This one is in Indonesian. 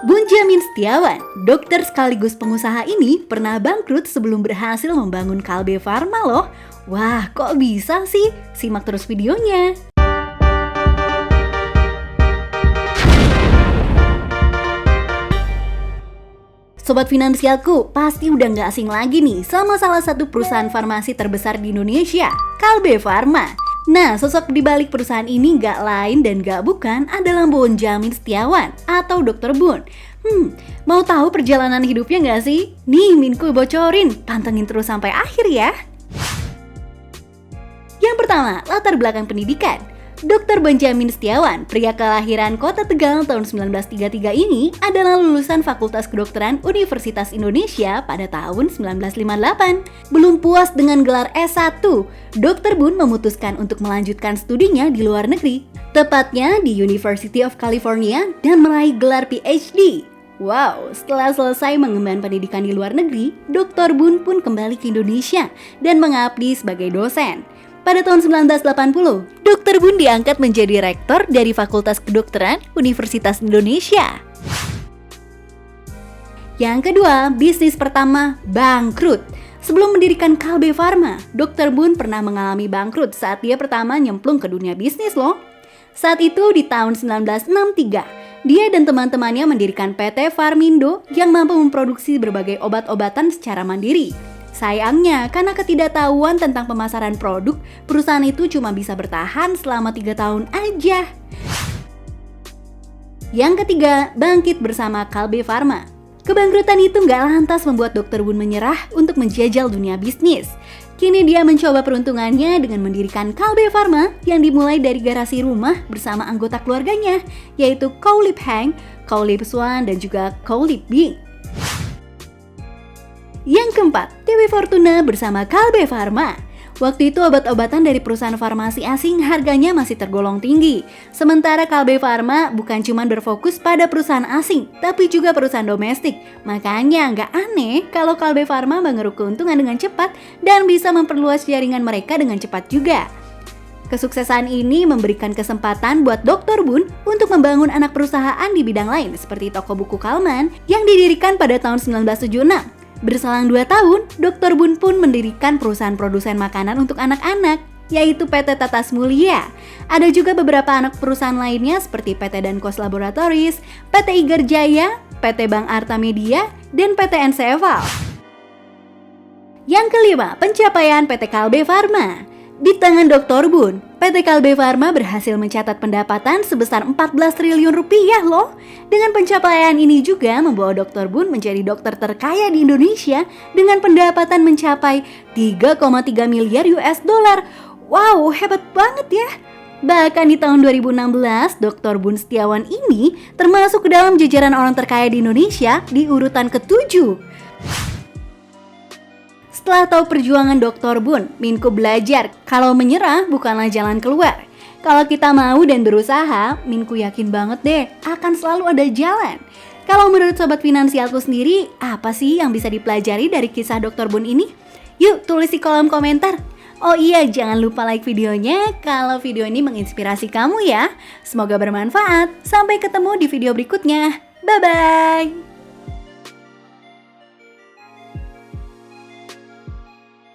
Bunjamin Setiawan, dokter sekaligus pengusaha ini pernah bangkrut sebelum berhasil membangun Kalbe Farma loh. Wah, kok bisa sih? Simak terus videonya. Sobat finansialku, pasti udah nggak asing lagi nih sama salah satu perusahaan farmasi terbesar di Indonesia, Kalbe Farma. Nah, sosok di balik perusahaan ini nggak lain dan nggak bukan adalah Bunjamin Setiawan atau Dr. Bun. Mau tahu perjalanan hidupnya nggak sih? Nih, Minku bocorin, pantengin terus sampai akhir ya. Yang pertama, latar belakang pendidikan. Dr. Bunjamin Setiawan, pria kelahiran Kota Tegal tahun 1933 ini adalah lulusan Fakultas Kedokteran Universitas Indonesia pada tahun 1958. Belum puas dengan gelar S1, Dr. Bun memutuskan untuk melanjutkan studinya di luar negeri, tepatnya di University of California dan meraih gelar PhD. Wow, setelah selesai mengemban pendidikan di luar negeri, Dr. Bun pun kembali ke Indonesia dan mengabdi sebagai dosen. Pada tahun 1980, Dr. Bun diangkat menjadi rektor dari Fakultas Kedokteran Universitas Indonesia. Yang kedua, bisnis pertama bangkrut. Sebelum mendirikan Kalbe Farma, Dr. Bun pernah mengalami bangkrut saat dia pertama nyemplung ke dunia bisnis loh. Saat itu di tahun 1963, dia dan teman-temannya mendirikan PT Farmindo yang mampu memproduksi berbagai obat-obatan secara mandiri. Sayangnya, karena ketidaktahuan tentang pemasaran produk, perusahaan itu cuma bisa bertahan selama 3 tahun aja. Yang ketiga, bangkit bersama Kalbe Farma. Kebangkrutan itu nggak lantas membuat Dr. Bun menyerah untuk menjajal dunia bisnis. Kini dia mencoba peruntungannya dengan mendirikan Kalbe Farma yang dimulai dari garasi rumah bersama anggota keluarganya, yaitu Chow Lip Hang, Chow Lip Swan, dan juga Chow Lip Bing. Yang keempat, Dewi Fortuna bersama Kalbe Farma. Waktu itu obat-obatan dari perusahaan farmasi asing harganya masih tergolong tinggi. Sementara Kalbe Farma bukan cuma berfokus pada perusahaan asing, tapi juga perusahaan domestik. Makanya nggak aneh kalau Kalbe Farma mengeruk keuntungan dengan cepat dan bisa memperluas jaringan mereka dengan cepat juga. Kesuksesan ini memberikan kesempatan buat Dr. Bun untuk membangun anak perusahaan di bidang lain seperti toko buku Kalman yang didirikan pada tahun 1976. Berselang 2 tahun, Dr. Bun pun mendirikan perusahaan produsen makanan untuk anak-anak, yaitu PT Tatas Mulia. Ada juga beberapa anak perusahaan lainnya seperti PT Dankos Laboratories, PT Igar Jaya, PT Bank Arta Media, dan PT Enseval. Yang kelima, pencapaian PT Kalbe Farma. Di tangan Dr. Bun, PT Kalbe Farma berhasil mencatat pendapatan sebesar 14 triliun rupiah loh. Dengan pencapaian ini juga membawa Dr. Bun menjadi dokter terkaya di Indonesia dengan pendapatan mencapai 3,3 miliar US dollar. Wow, hebat banget ya. Bahkan di tahun 2016, Dr. Bun Setiawan ini termasuk ke dalam jajaran orang terkaya di Indonesia di urutan ke-7. Setelah tahu perjuangan Dr. Bun, Minku belajar kalau menyerah bukanlah jalan keluar. Kalau kita mau dan berusaha, Minku yakin banget deh akan selalu ada jalan. Kalau menurut Sobat Finansialku sendiri, apa sih yang bisa dipelajari dari kisah Dr. Bun ini? Yuk tulis di kolom komentar. Oh iya, jangan lupa like videonya kalau video ini menginspirasi kamu ya. Semoga bermanfaat. Sampai ketemu di video berikutnya. Bye-bye.